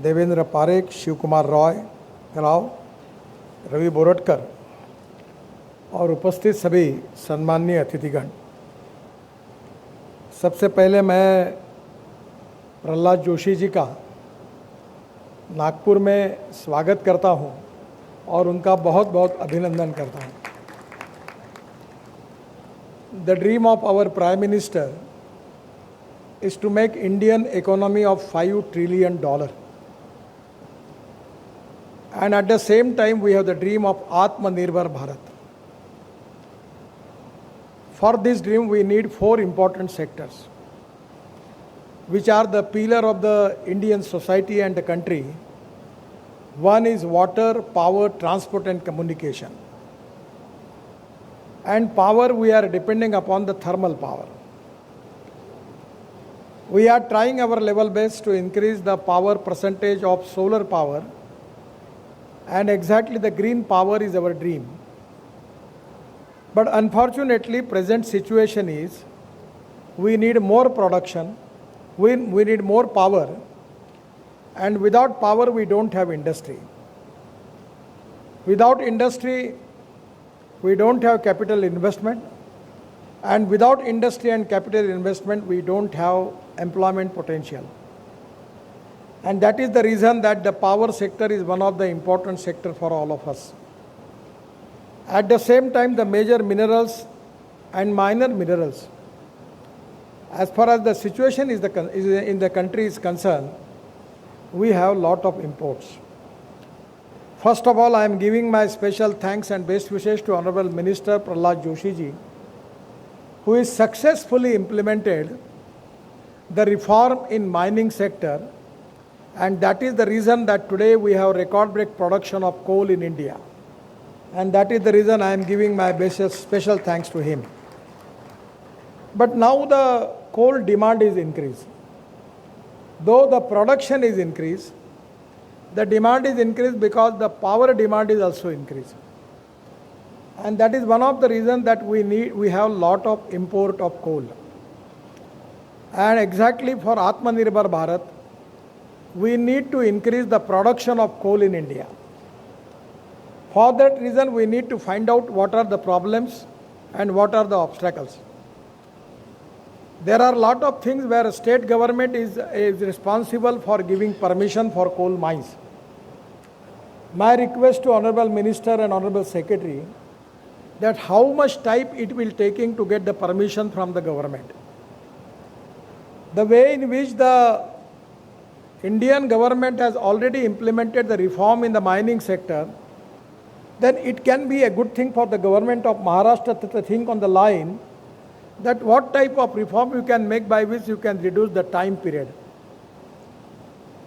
देवेंद्र पारेख, शिव कुमार रॉय राव, रवि बोरटकर और उपस्थित सभी सम्माननीय अतिथिगण, सबसे पहले मैं प्रहलाद जोशी जी का नागपुर में स्वागत करता हूं और उनका बहुत बहुत अभिनंदन करता हूं। The dream of our Prime Minister is to make Indian economy of $5 trillion. And at the same time, we have the dream of Atmanirbhar Bharat. For this dream, we need 4 important sectors, which are the pillar of the Indian society and the country. One is water, power, transport and communication. And power, we are depending upon the thermal power. We are trying our level best to increase the power percentage of solar power, and exactly the green power is our dream. But unfortunately, present situation is we need more production, we need more power, and without power we don't have industry. Without industry, we don't have capital investment, and without industry and capital investment, we don't have employment potential. And that is the reason that the power sector is one of the important sector for all of us. At the same time, the major minerals and minor minerals, as far as the situation is in the country is concerned, we have lot of imports. First of all, I am giving my special thanks and best wishes to Honorable Minister Prahlad Joshi ji, who has successfully implemented the reform in mining sector, and that is the reason that today we have record-break production of coal in India. And that is the reason I am giving my special thanks to him. But now the coal demand is increased. Though the production is increased, the demand is increased because the power demand is also increased. And that is one of the reasons that we have lot of import of coal. And exactly for Atmanirbhar Bharat, we need to increase the production of coal in India. For that reason, we need to find out what are the problems and what are the obstacles. There are a lot of things where state government is responsible for giving permission for coal mines. My request to Honorable Minister and Honorable Secretary that how much time it will taking to get the permission from the government. The way in which the Indian government has already implemented the reform in the mining sector, then it can be a good thing for the government of Maharashtra to think on the line that what type of reform you can make by which you can reduce the time period.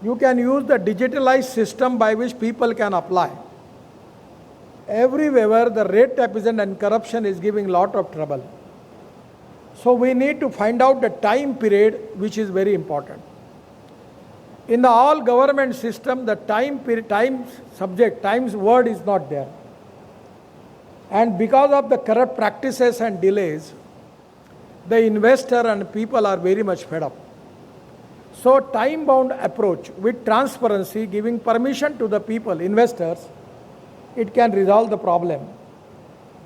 You can use the digitalized system by which people can apply. Everywhere the red tapeism and corruption is giving lot of trouble. So we need to find out the time period, which is very important. In the all government system, the time's word is not there. And because of the corrupt practices and delays, the investor and people are very much fed up. So time-bound approach with transparency, giving permission to the people, investors, it can resolve the problem.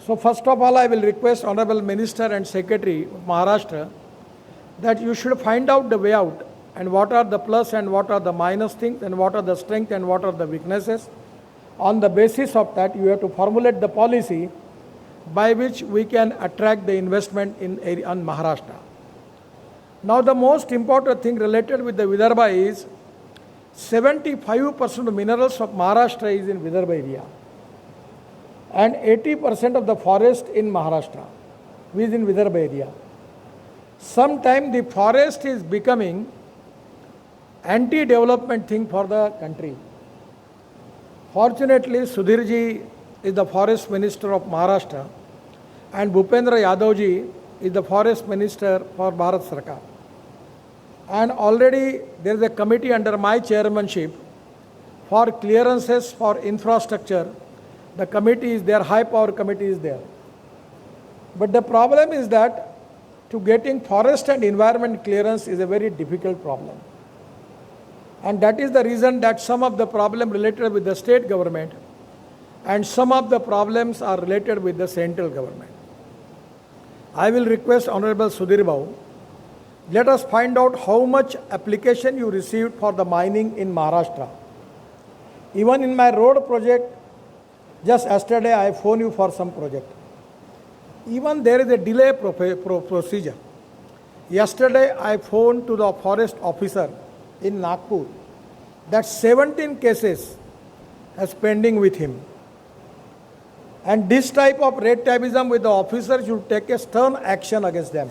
So first of all, I will request Honorable Minister and Secretary of Maharashtra that you should find out the way out and what are the plus and what are the minus things and what are the strengths and what are the weaknesses. On the basis of that, you have to formulate the policy by which we can attract the investment in Maharashtra. Now the most important thing related with the Vidarbha is 75% of minerals of Maharashtra is in Vidarbha area and 80% of the forest in Maharashtra is in Vidarbha area. Sometimes the forest is becoming anti-development thing for the country. Fortunately, Sudhir ji is the forest minister of Maharashtra and Bhupendra Yadav ji is the forest minister for Bharat Sarkar. And already there is a committee under my chairmanship for clearances for infrastructure. The committee is there, high power committee is there. But the problem is that to getting forest and environment clearance is a very difficult problem. And that is the reason that some of the problem related with the state government and some of the problems are related with the central government. I will request Honorable Sudhir Babu, let us find out how much application you received for the mining in Maharashtra. Even in my road project, just yesterday I phoned you for some project. Even there is a delay procedure. Yesterday I phoned to the forest officer in Nagpur that 17 cases is pending with him. And this type of red tapeism with the officers should take a stern action against them.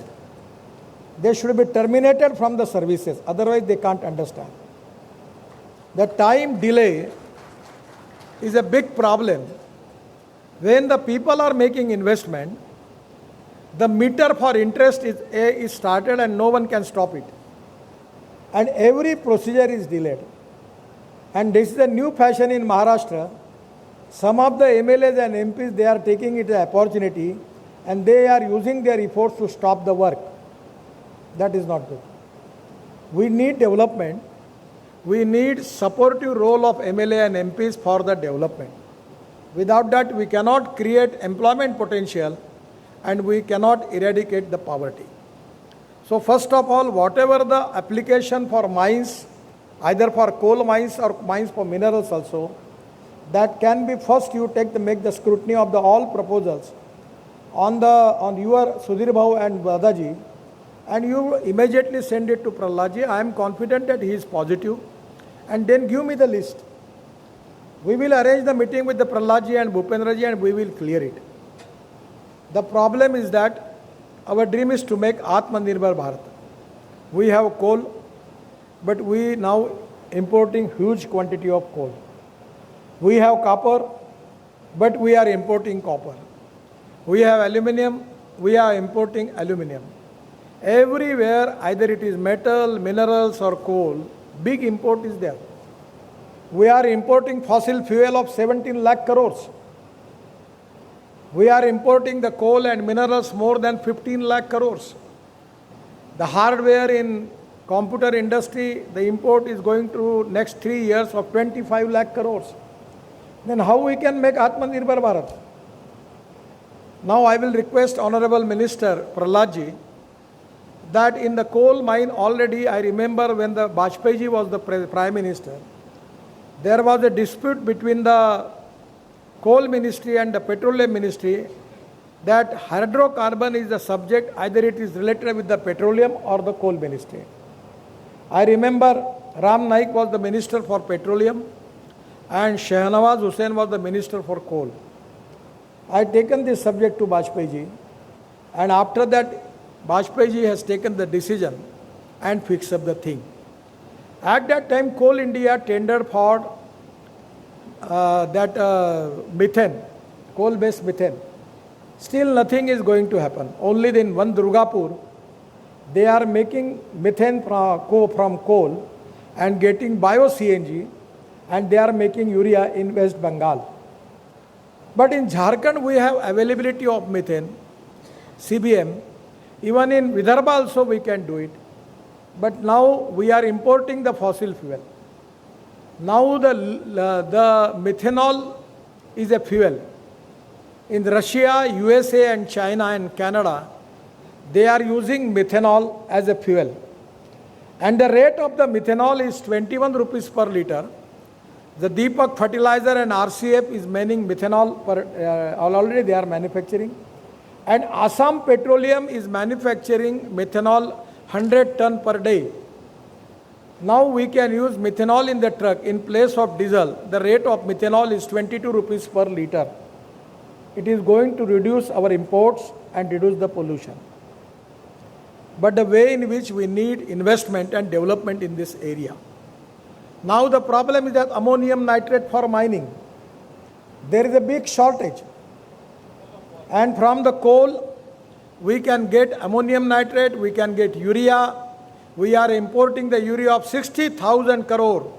They should be terminated from the services, otherwise they can't understand. The time delay is a big problem. When the people are making investment, the meter for interest is started and no one can stop it. And every procedure is delayed. And this is a new fashion in Maharashtra. Some of the MLAs and MPs, they are taking it as an opportunity and they are using their efforts to stop the work. That is not good. We need development. We need supportive role of MLA and MPs for the development. Without that, we cannot create employment potential and we cannot eradicate the poverty. So first of all, whatever the application for mines, either for coal mines or mines for minerals also, that can be first you make the scrutiny of the all proposals on your Sudhir Babu and Dadaji, and you immediately send it to Praladji. I am confident that he is positive, and then give me the list. We will arrange the meeting with the Praladji and Bhupendraji and we will clear it. The problem is that our dream is to make Atmanirbhar Bharat. We have coal, but we now importing huge quantity of coal. We have copper, but we are importing copper. We have aluminium, we are importing aluminium. Everywhere, either it is metal, minerals or coal, big import is there. We are importing fossil fuel of 17 lakh crores. We are importing the coal and minerals more than 15 lakh crores. The hardware in computer industry, the import is going to next 3 years of 25 lakh crores. Then how we can make Atmanirbhar Bharat? Now I will request Honorable Minister Praladji that in the coal mine already, I remember when the Vajpayee was the Prime Minister, there was a dispute between the coal ministry and the petroleum ministry that hydrocarbon is the subject, either it is related with the petroleum or the coal ministry. I remember Ram Naik was the minister for petroleum and Shehnawaz Hussain was the minister for coal. I had taken this subject to Vajpayee, and after that Vajpayee has taken the decision and fixed up the thing. At that time, Coal India tendered for methane, coal-based methane. Still nothing is going to happen. Only in one Durgapur, they are making methane from coal and getting bio-CNG, and they are making urea in West Bengal. But in Jharkhand, we have availability of methane, CBM. Even in Vidarbha also we can do it. But now we are importing the fossil fuel. Now the methanol is a fuel. In Russia, USA and China and Canada, they are using methanol as a fuel. And the rate of the methanol is 21 rupees per liter. The Deepak Fertilizer and RCF is making methanol, already they are manufacturing. And Assam Petroleum is manufacturing methanol 100 ton per day. Now we can use methanol in the truck in place of diesel. The rate of methanol is 22 rupees per liter. It is going to reduce our imports and reduce the pollution. But the way in which we need investment and development in this area. Now the problem is that ammonium nitrate for mining. There is a big shortage. And from the coal, we can get ammonium nitrate, we can get urea. We are importing the urea of 60,000 crore.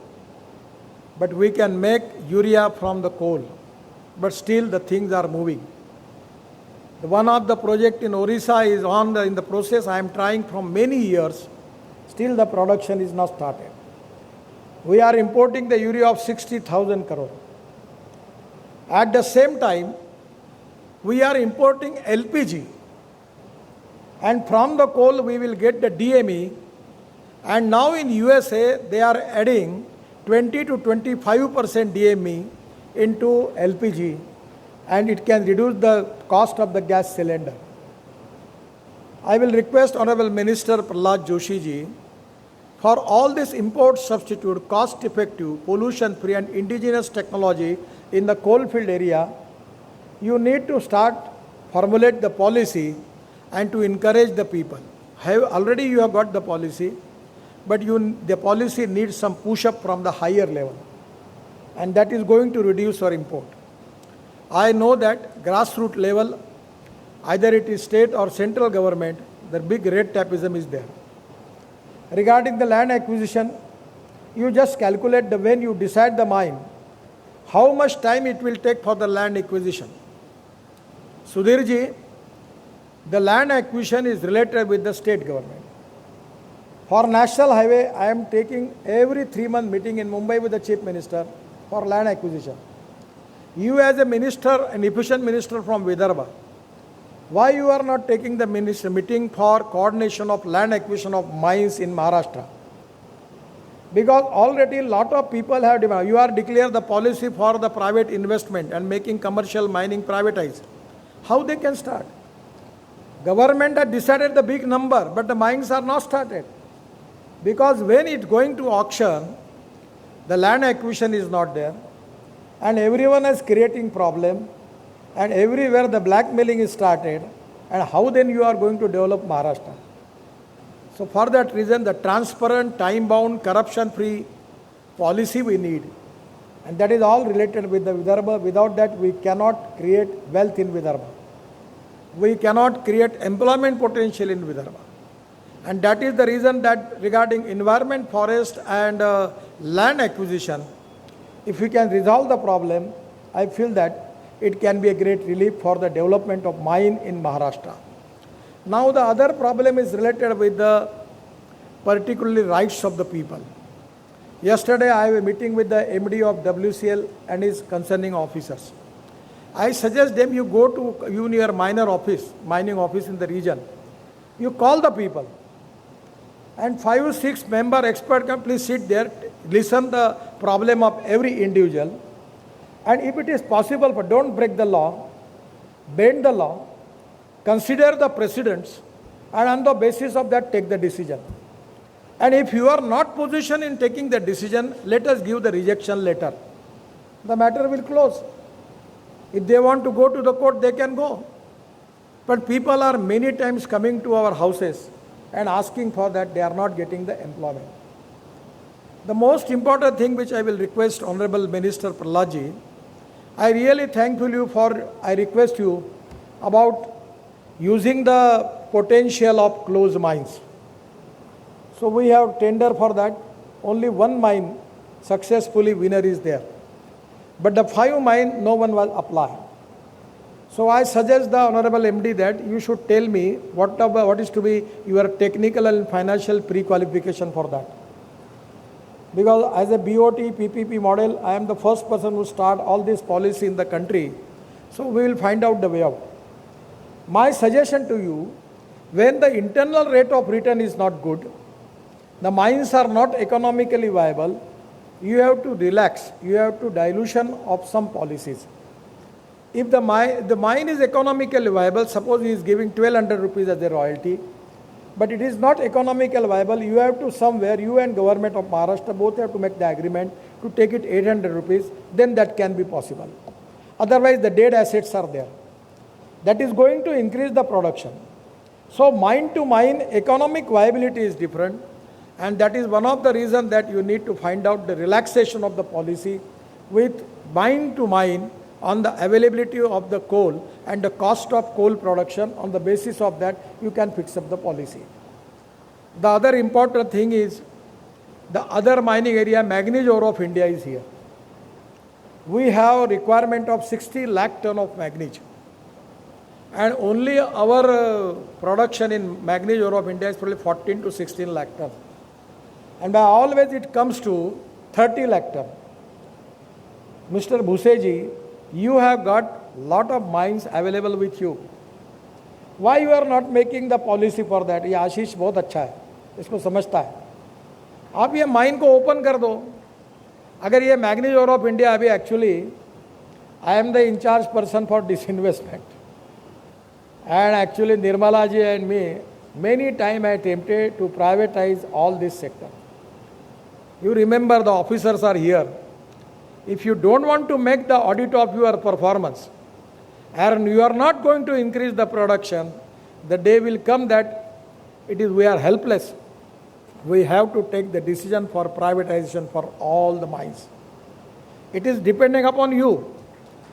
But we can make urea from the coal. But still the things are moving. One of the project in Orissa is in the process. I am trying from many years. Still the production is not started. We are importing the urea of 60,000 crore. At the same time, we are importing LPG. And from the coal, we will get the DME. And now in USA, they are adding 20 to 25% DME into LPG. And it can reduce the cost of the gas cylinder. I will request Honorable Minister Prahlad Joshi ji, for all this import substitute, cost effective, pollution free and indigenous technology in the coal field area, you need to start formulate the policy and to encourage the people. Already you have got the policy, but the policy needs some push up from the higher level, and that is going to reduce our import. I know that grassroots level, either it is state or central government, the big red tapeism is there. Regarding the land acquisition, you just calculate when you decide the mine, how much time it will take for the land acquisition. Sudhir ji, the land acquisition is related with the state government. For national highway, I am taking every 3-month meeting in Mumbai with the chief minister for land acquisition. You as a minister, an efficient minister from Vidarbha, why you are not taking the minister meeting for coordination of land acquisition of mines in Maharashtra? Because already a lot of people have demanded. You are declared the policy for the private investment and making commercial mining privatized. How they can start? Government has decided the big number, but the mines are not started. Because when it's going to auction, the land acquisition is not there, and everyone is creating problem, and everywhere the blackmailing is started, and how then you are going to develop Maharashtra? So for that reason, the transparent, time-bound, corruption-free policy we need. And that is all related with the Vidarbha. Without that, we cannot create wealth in Vidarbha. We cannot create employment potential in Vidarbha. And that is the reason that regarding environment, forest and land acquisition, if we can resolve the problem, I feel that it can be a great relief for the development of mine in Maharashtra. Now the other problem is related with the particularly rights of the people. Yesterday I have a meeting with the MD of WCL and his concerning officers. I suggest them you go to your mining office in the region. You call the people and 5 or 6 member expert can please sit there, listen the problem of every individual. And if it is possible, but don't break the law, bend the law, consider the precedents, and on the basis of that take the decision. And if you are not positioned in taking the decision, let us give the rejection letter. The matter will close. If they want to go to the court, they can go. But people are many times coming to our houses and asking for that, they are not getting the employment. The most important thing which I will request Honorable Minister Prahlad ji, I really thankful you for, I request you about using the potential of closed mines. So we have tender for that. Only one mine successfully winner is there. But the 5 mine, no one will apply. So I suggest the Honorable MD that you should tell me what is to be your technical and financial pre-qualification for that. Because as a BOT PPP model, I am the first person who start all this policy in the country. So we will find out the way out. My suggestion to you, when the internal rate of return is not good, the mines are not economically viable, you have to relax, you have to dilution of some policies. If the mine is economically viable, suppose he is giving 1200 rupees as a royalty, but it is not economically viable, you have to somewhere, you and government of Maharashtra both have to make the agreement to take it 800 rupees, then that can be possible. Otherwise the dead assets are there. That is going to increase the production. So mine to mine economic viability is different, and that is one of the reasons that you need to find out the relaxation of the policy with mine to mine on the availability of the coal and the cost of coal production. On the basis of that, you can fix up the policy. The other important thing is the other mining area, manganese ore of India is here. We have requirement of 60 lakh ton of manganese. And only our production in manganese ore of India is probably 14 to 16 lakh ton. And by always it comes to 30 lakh ton. Mr. Bhuseji, you have got lot of mines available with you. Why you are not making the policy for that? ये आशीष बहुत अच्छा है, इसको समझता है. आप ये mine को ओपन कर दो. अगर ये मैग्नीज ओर ऑफ इंडिया अभी actually I am the in charge person for disinvestment, and actually Nirmala ji and me many time I attempted to privatize all this sector. You remember the officers are here. If you don't want to make the audit of your performance and you are not going to increase the production, the day will come that we are helpless. We have to take the decision for privatization for all the mines. It is depending upon you.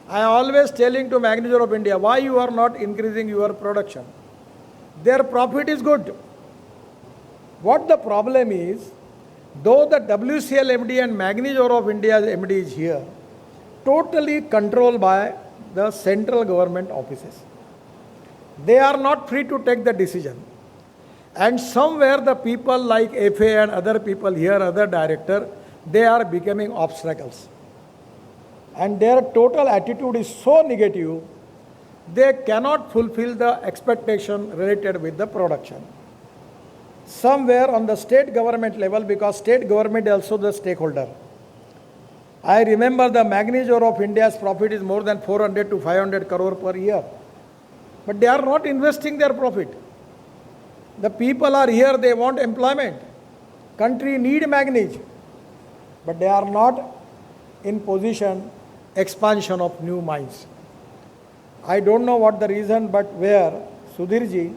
I always telling to Manganese Ore of India, why you are not increasing your production? Their profit is good. What the problem is, though the WCL MD and Manganese Ore of India's MD is here, totally controlled by the central government offices. They are not free to take the decision. And somewhere the people like FA and other people here, other director, they are becoming obstacles. And their total attitude is so negative, they cannot fulfill the expectation related with the production. Somewhere on the state government level, because state government is also the stakeholder. I remember the Manganese Ore of India's profit is more than 400 to 500 crore per year. But they are not investing their profit. The people are here, they want employment. Country need manganese. But they are not in position expansion of new mines. I don't know what the reason, but where, Sudhirji,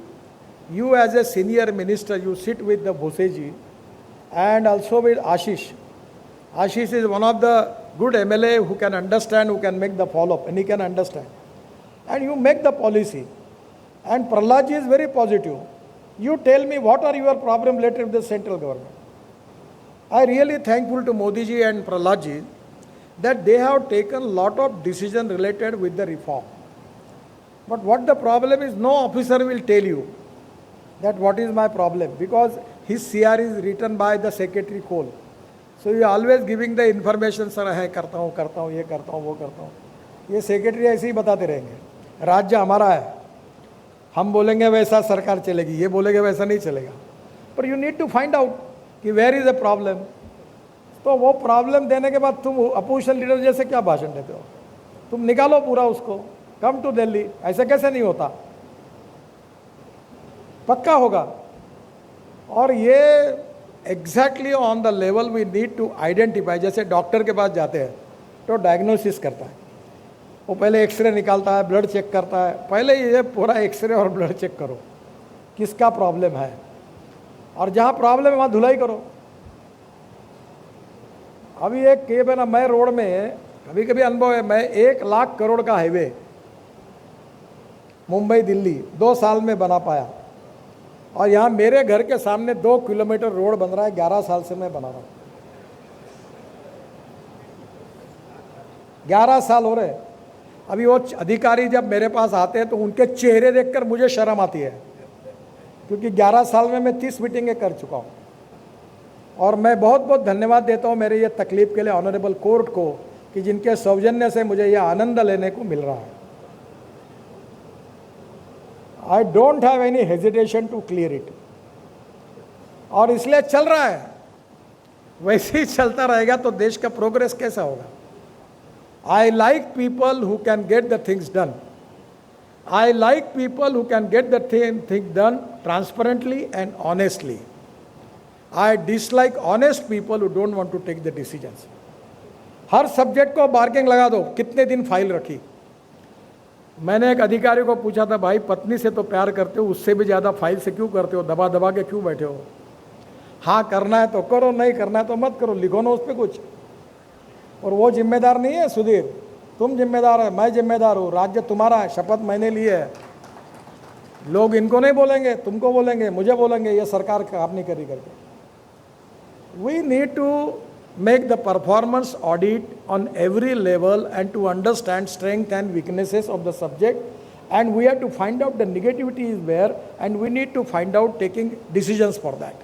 you as a senior minister, you sit with the Bhuseji and also with Ashish. Ashish is one of the good MLA who can understand, who can make the follow-up, and he can understand. And you make the policy. And Praladji is very positive. You tell me what are your problem related with the central government. I really thankful to Modi ji and Praladji that they have taken a lot of decision related with the reform. But what the problem is, no officer will tell you that what is my problem, because his CR is written by the Secretary Cole. So you are always giving the information, sir, है करता हूँ, ये करता हूँ, वो करता हूँ. ये सेक्रेटरी ऐसे ही बताते रहेंगे. राज्य हमारा है, हम बोलेंगे वैसा सरकार चलेगी, ये बोलेंगे वैसा नहीं चलेगा. But you need to find out कि where is the problem. तो वो प्रॉब्लम देने के बाद तुम अपोजिशन लीडर जैसे क्या भाषण देते हो? तुम निकालो पूरा उसको, कम टू दिल्ली. ऐसे कैसे नहीं होता? पक्का होगा. और ये exactly on the level we need to identify. जैसे डॉक्टर के पास जाते हैं तो डायग्नोसिस करता है, वो पहले एक्सरे निकालता है, ब्लड चेक करता है. पहले ये पूरा एक्सरे और ब्लड चेक करो किसका प्रॉब्लम है, और जहाँ प्रॉब्लम है वहाँ धुलाई करो. अभी एक के ना, मैं रोड में कभी कभी अनुभव है, मैं 1 लाख करोड़ का हाईवे मुंबई दिल्ली 2 साल में बना पाया, और यहाँ मेरे घर के सामने 2 किलोमीटर रोड बन रहा है. 11 साल से मैं बना रहा हूँ. 11 साल हो रहे. अभी वो अधिकारी जब मेरे पास आते हैं तो उनके चेहरे देखकर मुझे शर्म आती है, क्योंकि 11 साल में मैं 30 मीटिंगें कर चुका हूँ. और मैं बहुत बहुत धन्यवाद देता हूँ मेरे ये तकलीफ के लिए ऑनरेबल कोर्ट को, कि जिनके सौजन्य से मुझे ये आनंद लेने को मिल रहा है. I don't have any hesitation to clear it. और इसलिए चल रहा है. वैसे ही चलता रहेगा तो देश का प्रोग्रेस कैसा होगा? I like people who can get the things done. I like people who can get the thing done transparently and honestly. I dislike honest people who don't want to take the decisions. Her subject को barking लगा दो, कितने दिन file रखी. मैंने एक अधिकारी को पूछा था, भाई पत्नी से तो प्यार करते हो, उससे भी ज़्यादा फाइल से क्यों करते हो, दबा दबा के क्यों बैठे हो? हाँ करना है तो करो, नहीं करना है तो मत करो, लिखो ना उस पर कुछ. और वो जिम्मेदार नहीं है सुधीर, तुम जिम्मेदार है, मैं जिम्मेदार हूँ, राज्य तुम्हारा है, शपथ मैंने ली है. लोग इनको नहीं बोलेंगे, तुमको बोलेंगे, मुझे बोलेंगे ये सरकार काम नहीं करी करके. We need to make the performance audit on every level and to understand strength and weaknesses of the subject, and we have to find out the negativity is where, and we need to find out taking decisions for that.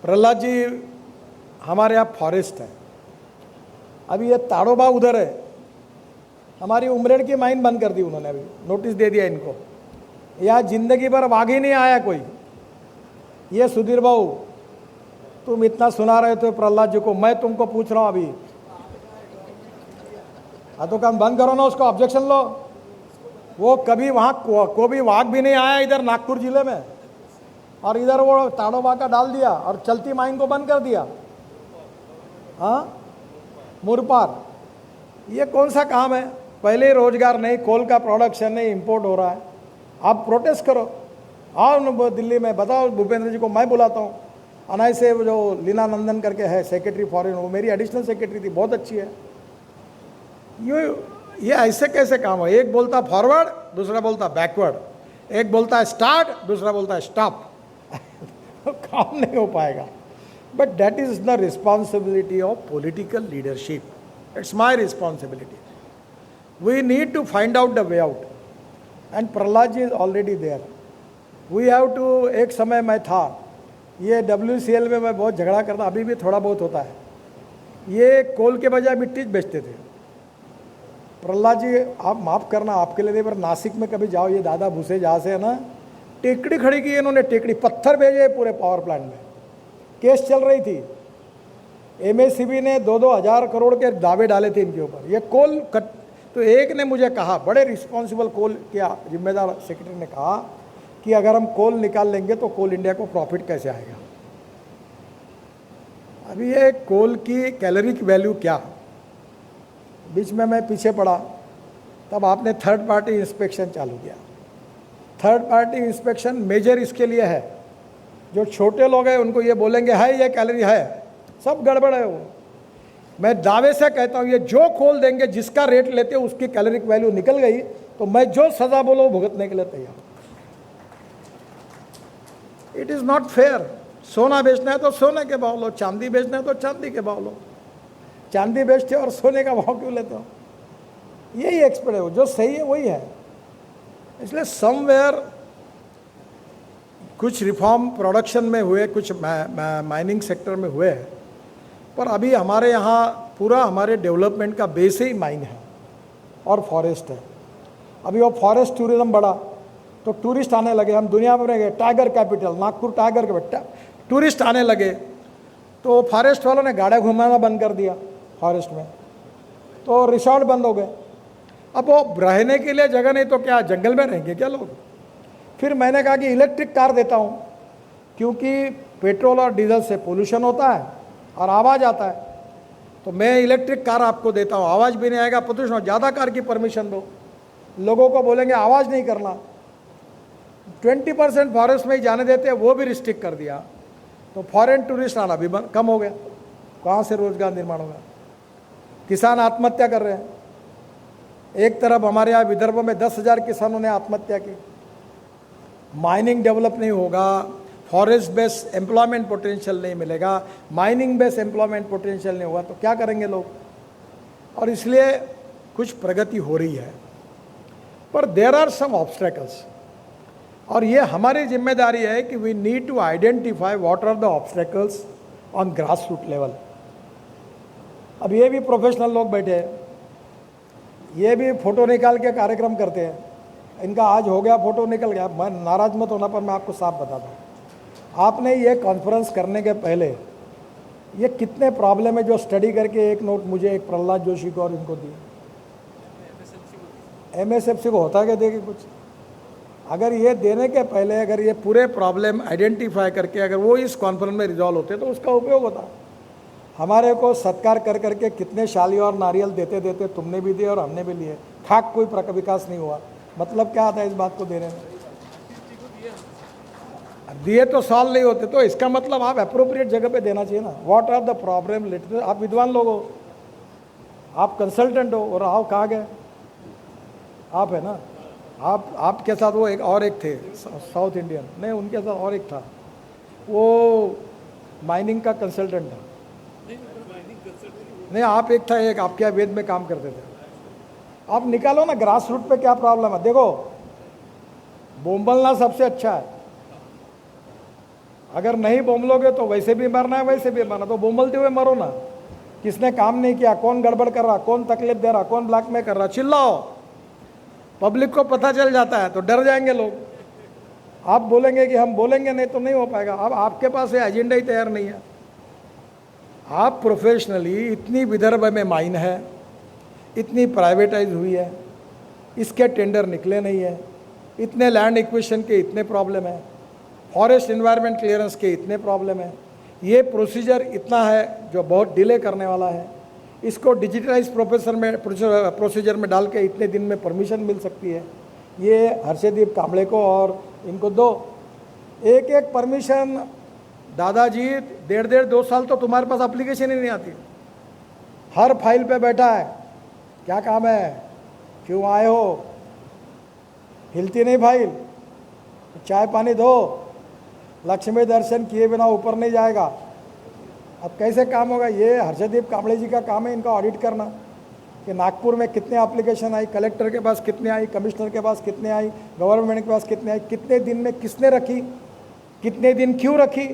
Prahlad ji हमारे यहाँ forest है। अभी ये ताड़ोबा उधर है, हमारी उमरेड की mine बंद कर दी उन्होंने, अभी नोटिस दे दिया इनको। यहाँ जिंदगी भर वाघ ही नहीं आया कोई। ये सुधीर बाबू, तुम इतना सुना रहे थे प्रहलाद जी को, मैं तुमको पूछ रहा हूँ अभी, हाँ तो काम बंद करो ना, उसको ऑब्जेक्शन लो। वो कभी वहाँ को भी वाघ भी नहीं आया इधर नागपुर जिले में, और इधर वो ताड़ोबा का डाल दिया और चलती माइन को बंद कर दिया। हाँ, मुरपार, ये कौन सा काम है? पहले ही रोजगार नहीं, कोल का प्रोडक्शन नहीं, इंपोर्ट हो रहा है। आप प्रोटेस्ट करो, आओ दिल्ली में, बताओ भूपेंद्र जी को मैं बुलाता हूँ। अनाय से जो लीना नंदन करके है सेक्रेटरी फॉरेन, वो मेरी एडिशनल सेक्रेटरी थी, बहुत अच्छी है। ये ऐसे कैसे काम है? एक बोलता फॉरवर्ड, दूसरा बोलता बैकवर्ड, एक बोलता है स्टार्ट, दूसरा बोलता है स्टॉप। काम नहीं हो पाएगा। But that is the responsibility of political leadership. It's my responsibility. We need to find out the way out, and Prahlad ji is already there. We have to, एक समय मैं था, ये WCL में मैं बहुत झगड़ा करता, अभी भी थोड़ा बहुत होता है। ये कोल के बजाय मिट्टी बेचते थे। प्रहलाद जी आप माफ़ करना, आपके लिए नहीं, पर नासिक में कभी जाओ, ये दादा भूसे जहाँ से है ना, टेकड़ी खड़ी की इन्होंने, टेकड़ी पत्थर भेजे पूरे पावर प्लांट में। केस चल रही थी, MSCB ने 2-2 हज़ार करोड़ के दावे डाले थे इनके ऊपर। ये कोल कट, तो एक ने मुझे कहा, बड़े रिस्पॉन्सिबल कोल के जिम्मेदार सेक्रेटरी ने कहा कि अगर हम कोल निकाल लेंगे तो कोल इंडिया को प्रॉफिट कैसे आएगा? अभी ये कोल की कैलोरी की वैल्यू क्या? बीच में मैं पीछे पड़ा, तब आपने थर्ड पार्टी इंस्पेक्शन चालू किया। थर्ड पार्टी इंस्पेक्शन मेजर इसके लिए है, जो छोटे लोग हैं उनको ये बोलेंगे है ये कैलोरी है, सब गड़बड़ है। वो मैं दावे से कहता हूँ, ये जो खोल देंगे, जिसका रेट लेते उसकी कैलोरिक वैल्यू निकल गई तो मैं जो सजा बोलो भुगतने के लिए तैयार। It is not fair. सोना बेचना है तो सोने के भाव लो, चांदी बेचना है तो चांदी के भाव लो। चांदी बेचते हो और सोने का भाव क्यों लेते हो? यही एक्सपर्ट है, जो सही है वही है। इसलिए समवेयर कुछ रिफॉर्म प्रोडक्शन में हुए, कुछ माइनिंग सेक्टर में हुए, पर अभी हमारे यहाँ पूरा हमारे डेवलपमेंट का बेस ही माइन है और फॉरेस्ट है। अभी वो फॉरेस्ट टूरिज्म बढ़ा तो टूरिस्ट आने लगे, हम दुनिया भर में गए, tiger capital Nagpur, tiger capital, tourist आने लगे, तो फॉरेस्ट वालों ने गाड़ियाँ घुमाना बंद कर दिया फॉरेस्ट में, तो रिसोर्ट बंद हो गए। अब वो रहने के लिए जगह नहीं तो क्या जंगल में रहेंगे क्या लोग? फिर मैंने कहा कि इलेक्ट्रिक कार देता हूँ, क्योंकि पेट्रोल और डीजल से पोल्यूशन होता है और आवाज़ आता है, तो मैं इलेक्ट्रिक कार आपको देता हूँ, आवाज़ भी नहीं आएगा, प्रदूषण। ज़्यादा कार की परमिशन दो, लोगों को बोलेंगे आवाज़ नहीं करना। 20% फॉरेस्ट में ही जाने देते हैं, वो भी रिस्ट्रिक्ट कर दिया, तो फॉरेन टूरिस्ट आना भी कम हो गया। कहाँ से रोजगार निर्माण होगा? किसान आत्महत्या कर रहे हैं। एक तरफ हमारे यहाँ विदर्भ में 10,000 किसानों ने आत्महत्या की। माइनिंग डेवलप नहीं होगा, फॉरेस्ट बेस्ड एम्प्लॉयमेंट पोटेंशियल नहीं मिलेगा, माइनिंग बेस्ड एम्प्लॉयमेंट पोटेंशियल नहीं होगा, तो क्या करेंगे लोग? और इसलिए कुछ प्रगति हो रही है, पर देयर आर सम ऑब्स्टेकल्स, और ये हमारी जिम्मेदारी है कि we need to identify what are the obstacles on grass root level. अब ये भी प्रोफेशनल लोग बैठे हैं, ये भी फोटो निकाल के कार्यक्रम करते हैं। इनका आज हो गया, फोटो निकल गया, मैं नाराज मत होना, पर मैं आपको साफ बताता हूँ, आपने ये कॉन्फ्रेंस करने के पहले ये कितने प्रॉब्लम है जो स्टडी करके एक नोट मुझे, एक प्रहलाद जोशी को और इनको दिए। MSFC को होता क्या देखे कुछ? अगर ये देने के पहले अगर ये पूरे प्रॉब्लम आइडेंटिफाई करके अगर वो इस कॉन्फ्रेंस में रिजॉल्व होते तो उसका उपयोग होता। हमारे को सत्कार कर करके कितने शाली और नारियल देते देते तुमने भी दिए और हमने भी लिए, खाक कोई विकास नहीं हुआ। मतलब क्या आता है इस बात को देने में? दिए तो सॉल्व नहीं होते, तो इसका मतलब आप अप्रोप्रिएट जगह पे देना चाहिए ना। What are the problem related? आप विद्वान लोग हो, आप कंसल्टेंट हो, और आप कहाँ गए? आप है ना, आपके साथ वो एक थे साउथ इंडियन, नहीं उनके साथ और एक था, वो माइनिंग का कंसल्टेंट था। नहीं आप एक था, एक आपके वेद में काम करते थे। आप निकालो ना ग्रास रूट पे क्या प्रॉब्लम है। देखो बोम्बलना सबसे अच्छा है, अगर नहीं बोमलोगे तो वैसे भी मरना है, वैसे भी मरना, तो बोमलते हुए मरो ना। किसने काम नहीं किया, कौन गड़बड़ कर रहा, कौन तकलीफ दे रहा, कौन ब्लैक में कर रहा, चिल्लाओ। पब्लिक को पता चल जाता है तो डर जाएंगे लोग। आप बोलेंगे कि हम बोलेंगे नहीं तो नहीं हो पाएगा। अब आपके पास ये एजेंडा ही तैयार नहीं है। आप प्रोफेशनली, इतनी विदर्भ में माइन है, इतनी प्राइवेटाइज हुई है, इसके टेंडर निकले नहीं है, इतने लैंड एक्विजिशन के इतने प्रॉब्लम है, फॉरेस्ट एनवायरनमेंट क्लियरेंस के इतने प्रॉब्लम है, ये प्रोसीजर इतना है जो बहुत डिले करने वाला है, इसको डिजिटलाइज प्रोसीजर में डाल के इतने दिन में परमिशन मिल सकती है। ये हर्षदीप कांबळे को और इनको दो, एक एक परमिशन। दादाजी 1.5-2 साल तो तुम्हारे पास एप्लीकेशन ही नहीं आती, हर फाइल पे बैठा है, क्या काम है, क्यों आए हो, हिलती नहीं फाइल, चाय पानी दो, लक्ष्मी दर्शन किए बिना ऊपर नहीं जाएगा। अब कैसे काम होगा? ये हर्षदीप कांबळे जी का काम है इनका ऑडिट करना कि नागपुर में कितने एप्लीकेशन आई, कलेक्टर के पास कितने आई, कमिश्नर के पास कितने आई, गवर्नमेंट के पास कितने आई, कितने दिन में किसने रखी, कितने दिन क्यों रखी।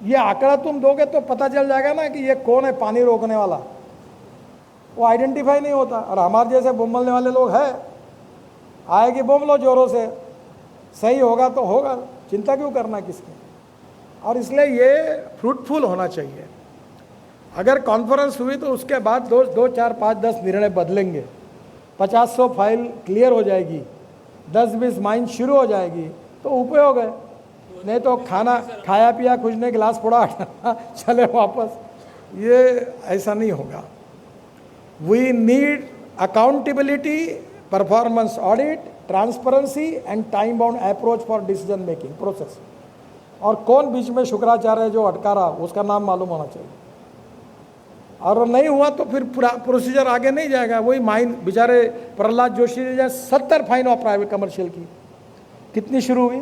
ये आंकड़ा तुम दोगे तो पता चल जाएगा ना कि ये कौन है पानी रोकने वाला। वो आइडेंटिफाई नहीं होता। और हमारे जैसे बोमलने वाले लोग हैं, आएगी बोम लो जोरों से, सही होगा तो होगा, चिंता क्यों करना किसकी। और इसलिए ये फ्रूटफुल होना चाहिए। अगर कॉन्फ्रेंस हुई तो उसके बाद 2, 4, 5, 10 निर्णय बदलेंगे, 50-100 फाइल क्लियर हो जाएगी, 10-20 माइन शुरू हो जाएगी तो उपयोग है। नहीं तो खाना खाया पिया कुछ नहीं, गिलास फोड़ा चले वापस, ये ऐसा नहीं होगा। We need accountability, performance audit, transparency and time bound approach for decision making process. और कौन बीच में शुक्राचार्य जो अटका रहा उसका नाम मालूम होना चाहिए। और नहीं हुआ तो फिर प्रोसीजर आगे नहीं जाएगा। वही माइन बेचारे प्रहलाद जोशी ने 70 फाइन और प्राइवेट कमर्शियल की, कितनी शुरू हुई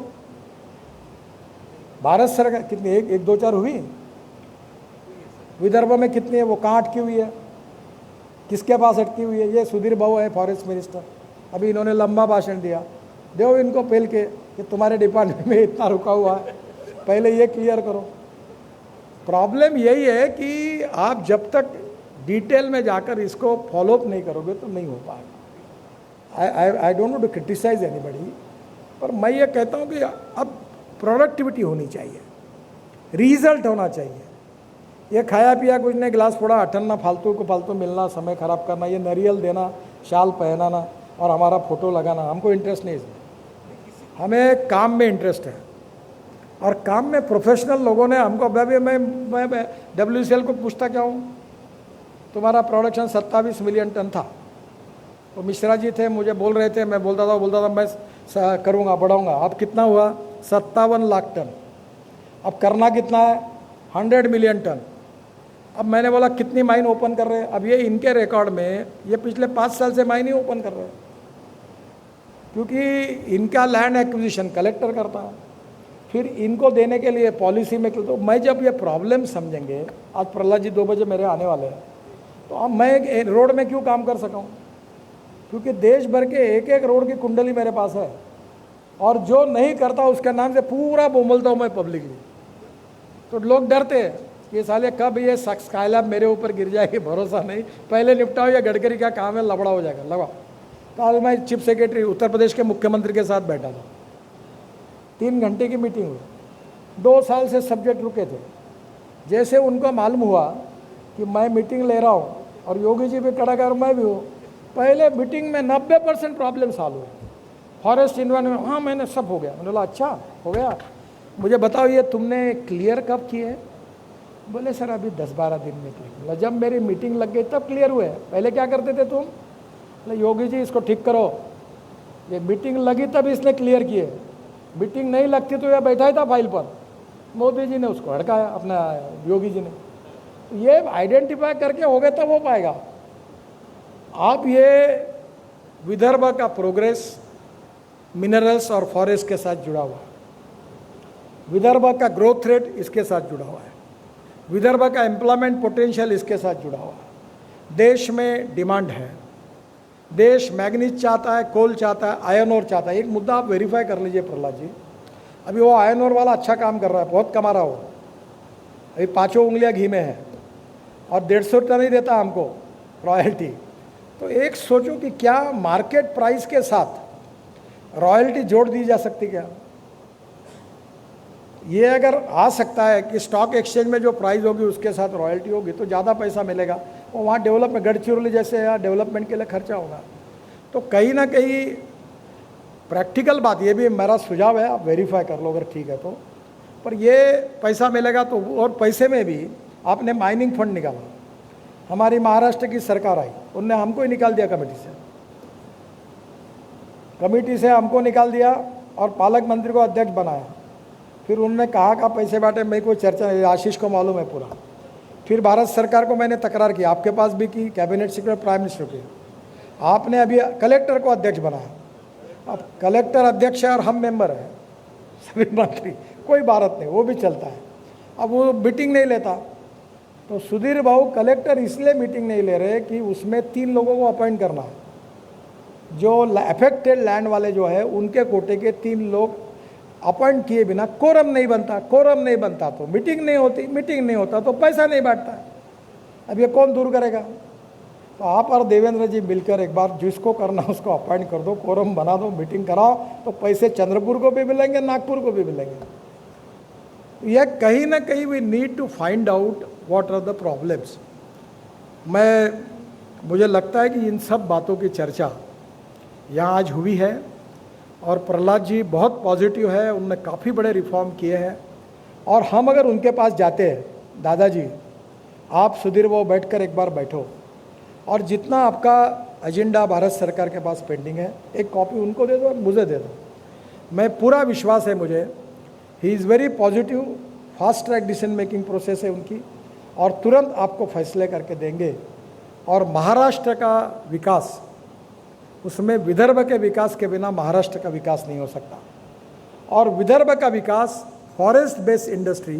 भारत सरकार, कितनी, 1, 2, 4 हुई। विदर्भ में कितनी है, वो कहाँ अटकी हुई है, किसके पास अटकी हुई है। ये सुधीर बाबू है फॉरेस्ट मिनिस्टर, अभी इन्होंने लंबा भाषण दिया, दो इनको पहल के कि तुम्हारे डिपार्टमेंट में इतना रुका हुआ है, पहले ये क्लियर करो। प्रॉब्लम यही है कि आप जब तक डिटेल में जाकर इसको फॉलोअप नहीं करोगे तो नहीं हो पाएगा। I don't know to criticize anybody, पर मैं ये कहता हूँ कि अब प्रोडक्टिविटी होनी चाहिए, रिजल्ट होना चाहिए। ये खाया पिया कुछ नहीं, गिलास फोड़ा अठन्ना, फालतू को फालतू मिलना, समय खराब करना, ये नरियल देना, शाल पहनाना और हमारा फोटो लगाना, हमको इंटरेस्ट नहीं इसमें। हमें काम में इंटरेस्ट है और काम में प्रोफेशनल लोगों ने हमको, अभी मैं WCL को पूछता क्या हूँ, तुम्हारा प्रोडक्शन 27 मिलियन टन था, तो मिश्रा जी थे, मुझे बोल रहे थे, मैं बोलता था मैं करूँगा, बढ़ाऊँगा। अब कितना हुआ? 57 लाख टन। अब करना कितना है? 100 मिलियन टन। अब मैंने बोला कितनी माइन ओपन कर रहे हैं? अब ये इनके रिकॉर्ड में ये पिछले 5 साल से माइन ही ओपन कर रहे हैं, क्योंकि इनका लैंड एक्विजिशन कलेक्टर करता है, फिर इनको देने के लिए पॉलिसी में। तो मैं जब ये प्रॉब्लम समझेंगे, आज प्रहलाद जी 2 बजे मेरे आने वाले हैं, तो अब मैं रोड में क्यों काम कर सकाऊँ? क्योंकि देश भर के एक एक रोड की कुंडली मेरे पास है, और जो नहीं करता उसके नाम से पूरा बोलता हूँ मैं पब्लिकली। तो लोग डरते हैं ये साले कब ये स्काईलैब मेरे ऊपर गिर जाएगी, भरोसा नहीं, पहले निपटाओ, या गडकरी का काम है, लबड़ा हो जाएगा, लगाओ। कल मैं चीफ सेक्रेटरी उत्तर प्रदेश के मुख्यमंत्री के साथ बैठा था, 3 घंटे की मीटिंग हुई। 2 साल से सब्जेक्ट रुके थे। जैसे उनको मालूम हुआ कि मैं मीटिंग ले रहा हूँ और योगी जी भी कड़ाकर, मैं भी हूँ, पहले मीटिंग में 90% प्रॉब्लम सॉल्व हुए। फॉरेस्ट इन्वायरमेंट, हाँ मैंने सब हो गया। मैंने बोला अच्छा हो गया, मुझे बताओ ये तुमने क्लियर कब किए है? बोले सर अभी 10-12 दिन में क्लियर। बोला जब मेरी मीटिंग लग गई तब क्लियर हुए, पहले क्या करते थे तुम? बोले योगी जी इसको ठीक करो, ये मीटिंग लगी तब इसने क्लियर किए, मीटिंग नहीं लगती तो यह बैठा ही था फाइल पर, मोदी जी ने उसको हड़काया, अपना योगी जी ने। ये आइडेंटिफाई करके हो गए तब हो पाएगा। आप ये विदर्भ का प्रोग्रेस मिनरल्स और फॉरेस्ट के साथ जुड़ा हुआ है, विदर्भ का ग्रोथ रेट इसके साथ जुड़ा हुआ है, विदर्भ का एम्प्लॉयमेंट पोटेंशियल इसके साथ जुड़ा हुआ है। देश में डिमांड है, देश मैग्नीज चाहता है, कोल चाहता है, आयरन ओर चाहता है। एक मुद्दा आप वेरीफाई कर लीजिए प्रहलाद जी, अभी वो आयरन ओर वाला अच्छा काम कर रहा है, बहुत कमा रहा हो, अभी 5 उंगलियां घी में है और 150 टन ही देता हमको रॉयल्टी। तो एक सोचो कि क्या मार्केट प्राइस के साथ रॉयल्टी जोड़ दी जा सकती क्या? ये अगर आ सकता है कि स्टॉक एक्सचेंज में जो प्राइस होगी उसके साथ रॉयल्टी होगी तो ज़्यादा पैसा मिलेगा, और वहाँ डेवलपमेंट गढ़चिरौली जैसे या डेवलपमेंट के लिए खर्चा होगा। तो कहीं ना कहीं प्रैक्टिकल बात, ये भी मेरा सुझाव है, आप वेरीफाई कर लो अगर ठीक है तो, पर ये पैसा मिलेगा तो, और पैसे में भी आपने माइनिंग फंड निकाला, हमारी महाराष्ट्र की सरकार आई, उनने हमको ही निकाल दिया कमेटी से हमको निकाल दिया और पालक मंत्री को अध्यक्ष बनाया। फिर उन्होंने कहा पैसे बांटे, मैं कोई चर्चा नहीं, आशीष को मालूम है पूरा। फिर भारत सरकार को मैंने तकरार की, आपके पास भी की, कैबिनेट सेक्रेटरी प्राइम मिनिस्टर की, आपने अभी कलेक्टर को अध्यक्ष बनाया। अब कलेक्टर अध्यक्ष है और हम मेंबर हैं, सभी मंत्री, कोई बात नहीं, वो भी चलता है। अब वो मीटिंग नहीं लेता, तो सुधीर भाऊ कलेक्टर इसलिए मीटिंग नहीं ले रहे कि उसमें 3 लोगों को अपॉइंट करना है, जो अफेक्टेड लैंड वाले जो है उनके कोटे के 3 लोग अपॉइंट किए बिना कोरम नहीं बनता तो मीटिंग नहीं होती, मीटिंग नहीं होता तो पैसा नहीं बांटता। अब ये कौन दूर करेगा? तो आप और देवेंद्र जी मिलकर एक बार जिसको करना उसको अपॉइंट कर दो, कोरम बना दो, मीटिंग कराओ, तो पैसे चंद्रपुर को भी मिलेंगे, नागपुर को भी मिलेंगे। यह कहीं ना कहीं we need to find out what are the problems. मुझे लगता है कि इन सब बातों की चर्चा यहाँ आज हुई है और प्रहलाद जी बहुत पॉजिटिव है, उनने काफ़ी बड़े रिफॉर्म किए हैं। और हम अगर उनके पास जाते हैं, दादाजी आप सुधीर वो बैठकर एक बार बैठो और जितना आपका एजेंडा भारत सरकार के पास पेंडिंग है, एक कॉपी उनको दे दो और मुझे दे दो। मैं पूरा विश्वास है मुझे, he is very positive, fast track decision making process है उनकी, और तुरंत आपको फैसले करके देंगे। और महाराष्ट्र का विकास, उसमें विदर्भ के विकास के बिना महाराष्ट्र का विकास नहीं हो सकता, और विदर्भ का विकास forest based industry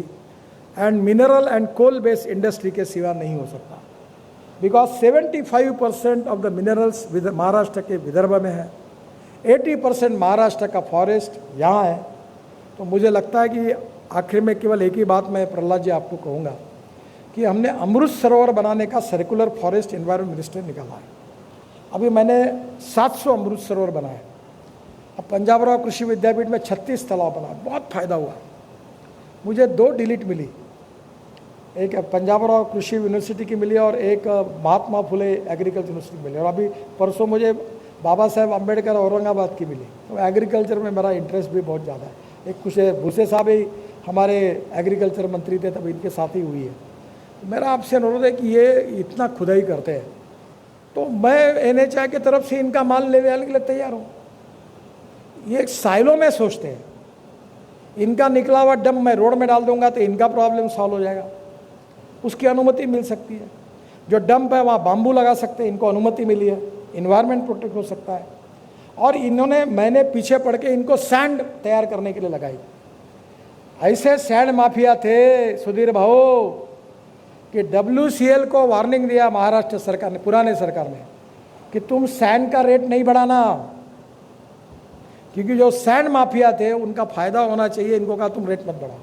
and mineral and coal based industry के सिवा नहीं हो सकता, because 75% of the minerals Maharashtra के विदर्भ में है, 80% महाराष्ट्र का फॉरेस्ट यहाँ है। तो मुझे लगता है कि आखिर में केवल एक ही बात मैं प्रहलाद जी आपको कहूँगा कि हमने अमृत सरोवर बनाने का सर्कुलर फॉरेस्ट एनवायरमेंट मिनिस्टर निकाला है। अभी मैंने 700 अमृत सरोवर बनाए। अब पंजाबराव कृषि विद्यापीठ में 36 तालाब बनाए, बहुत फायदा हुआ। मुझे 2 डिलीट मिली, एक पंजाबराव कृषि यूनिवर्सिटी की मिली और एक महात्मा फुले एग्रीकल्चर यूनिवर्सिटी मिली, और अभी परसों मुझे बाबा साहेब अम्बेडकर औरंगाबाद की मिली। तो एग्रीकल्चर में मेरा इंटरेस्ट भी बहुत ज़्यादा है। एक कुछ भूसे साहब ही हमारे एग्रीकल्चर मंत्री थे, तब इनके साथ ही हुई है। मेरा आपसे अनुरोध है कि ये इतना खुदाई करते हैं, तो मैं NHI की तरफ से इनका माल ले जाने के लिए तैयार हूँ। ये एक साइलो में सोचते हैं, इनका निकला हुआ डंप मैं रोड में डाल दूंगा तो इनका प्रॉब्लम सॉल्व हो जाएगा, उसकी अनुमति मिल सकती है। जो डंप है वहाँ बाम्बू लगा सकते हैं, इनको अनुमति मिली है, इन्वायरमेंट प्रोटेक्ट हो सकता है। और मैंने पीछे पड़ के इनको सैंड तैयार करने के लिए लगाई। ऐसे सैंड माफिया थे सुधीर भाऊ कि WCL को वार्निंग दिया महाराष्ट्र सरकार ने, पुराने सरकार ने, कि तुम सैंड का रेट नहीं बढ़ाना, क्योंकि जो सैंड माफिया थे उनका फायदा होना चाहिए। इनको कहा तुम रेट मत बढ़ाओ।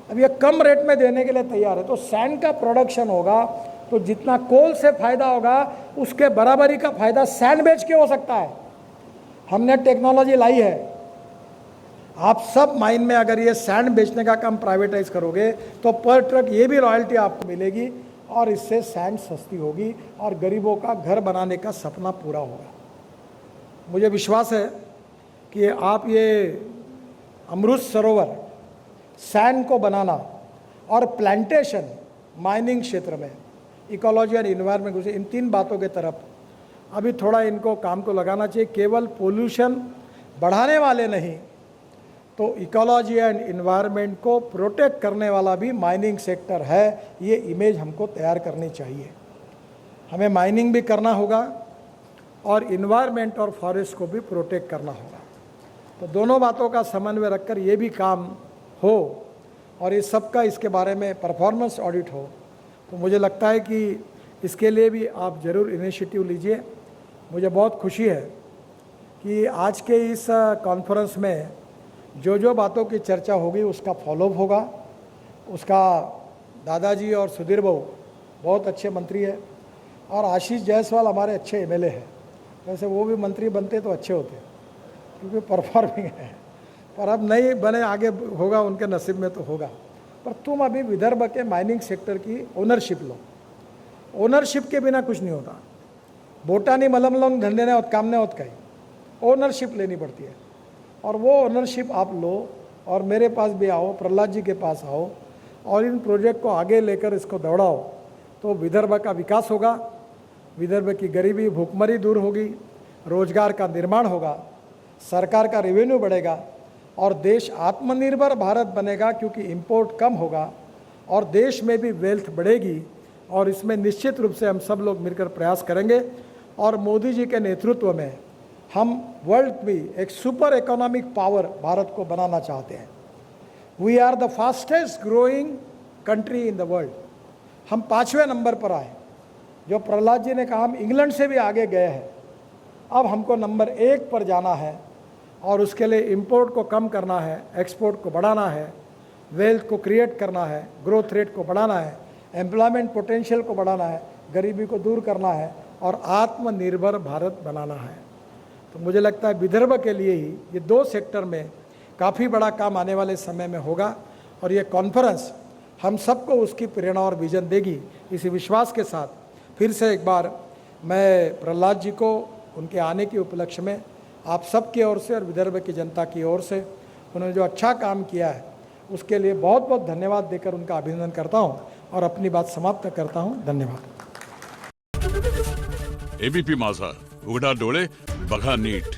अब ये कम रेट में देने के लिए तैयार है, तो सैंड का प्रोडक्शन होगा तो जितना कोल से फायदा होगा उसके बराबरी का फायदा सैंड बेच के हो सकता है। हमने टेक्नोलॉजी लाई है। आप सब माइन में अगर ये सैंड बेचने का काम प्राइवेटाइज करोगे तो पर ट्रक ये भी रॉयल्टी आपको मिलेगी, और इससे सैंड सस्ती होगी और गरीबों का घर बनाने का सपना पूरा होगा। मुझे विश्वास है कि आप ये अमृत सरोवर, सैंड को बनाना और प्लांटेशन माइनिंग क्षेत्र में, इकोलॉजी और इन्वायरमेंट, इन 3 बातों के तरफ अभी थोड़ा इनको काम को लगाना चाहिए। केवल पोल्यूशन बढ़ाने वाले नहीं, तो इकोलॉजी एंड इन्वायरमेंट को प्रोटेक्ट करने वाला भी माइनिंग सेक्टर है। ये इमेज हमको तैयार करनी चाहिए। हमें माइनिंग भी करना होगा और इन्वायरमेंट और फॉरेस्ट को भी प्रोटेक्ट करना होगा। तो दोनों बातों का समन्वय रखकर ये भी काम हो और इस सब का इसके बारे में परफॉर्मेंस ऑडिट हो, तो मुझे लगता है कि इसके लिए भी आप ज़रूर इनिशिएटिव लीजिए। मुझे बहुत खुशी है कि आज के इस कॉन्फ्रेंस में जो जो बातों की चर्चा होगी उसका फॉलोअप होगा। उसका दादाजी और सुधीर बाबू बहुत अच्छे मंत्री है और आशीष जायसवाल हमारे अच्छे एमएलए हैं। वैसे वो भी मंत्री बनते तो अच्छे होते क्योंकि परफॉर्मिंग है, पर अब नहीं बने, आगे होगा, उनके नसीब में तो होगा। पर तुम अभी विदर्भ के माइनिंग सेक्टर की ओनरशिप लो। ओनरशिप के बिना कुछ नहीं होता। बोटानी मलम लोग धंधे ने होत, काम ने होत कहीं, ओनरशिप लेनी पड़ती है। और वो ओनरशिप आप लो और मेरे पास भी आओ, प्रहलाद जी के पास आओ और इन प्रोजेक्ट को आगे लेकर इसको दौड़ाओ, तो विदर्भ का विकास होगा, विदर्भ की गरीबी भूखमरी दूर होगी, रोजगार का निर्माण होगा, सरकार का रेवेन्यू बढ़ेगा और देश आत्मनिर्भर भारत बनेगा, क्योंकि इंपोर्ट कम होगा और देश में भी वेल्थ बढ़ेगी। और इसमें निश्चित रूप से हम सब लोग मिलकर प्रयास करेंगे और मोदी जी के नेतृत्व में हम वर्ल्ड में एक सुपर इकोनॉमिक पावर भारत को बनाना चाहते हैं। We are the fastest growing country in the world. हम 5वें नंबर पर आए। जो प्रहलाद जी ने कहा हम इंग्लैंड से भी आगे गए हैं, अब हमको नंबर 1 पर जाना है और उसके लिए इंपोर्ट को कम करना है, एक्सपोर्ट को बढ़ाना है, वेल्थ को क्रिएट करना है, ग्रोथ रेट को बढ़ाना है, एम्प्लॉयमेंट पोटेंशियल को बढ़ाना है, गरीबी को दूर करना है और आत्मनिर्भर भारत बनाना है। तो मुझे लगता है विदर्भ के लिए ही ये 2 सेक्टर में काफ़ी बड़ा काम आने वाले समय में होगा और ये कॉन्फ्रेंस हम सबको उसकी प्रेरणा और विजन देगी। इसी विश्वास के साथ फिर से एक बार मैं प्रहलाद जी को उनके आने के उपलक्ष्य में आप सब की ओर से और विदर्भ की जनता की ओर से उन्होंने जो अच्छा काम किया है उसके लिए बहुत बहुत धन्यवाद देकर उनका अभिनंदन करता हूं और अपनी बात समाप्त करता हूं। धन्यवाद। एबीपी माझा, उघडा डोळे बघा नीट।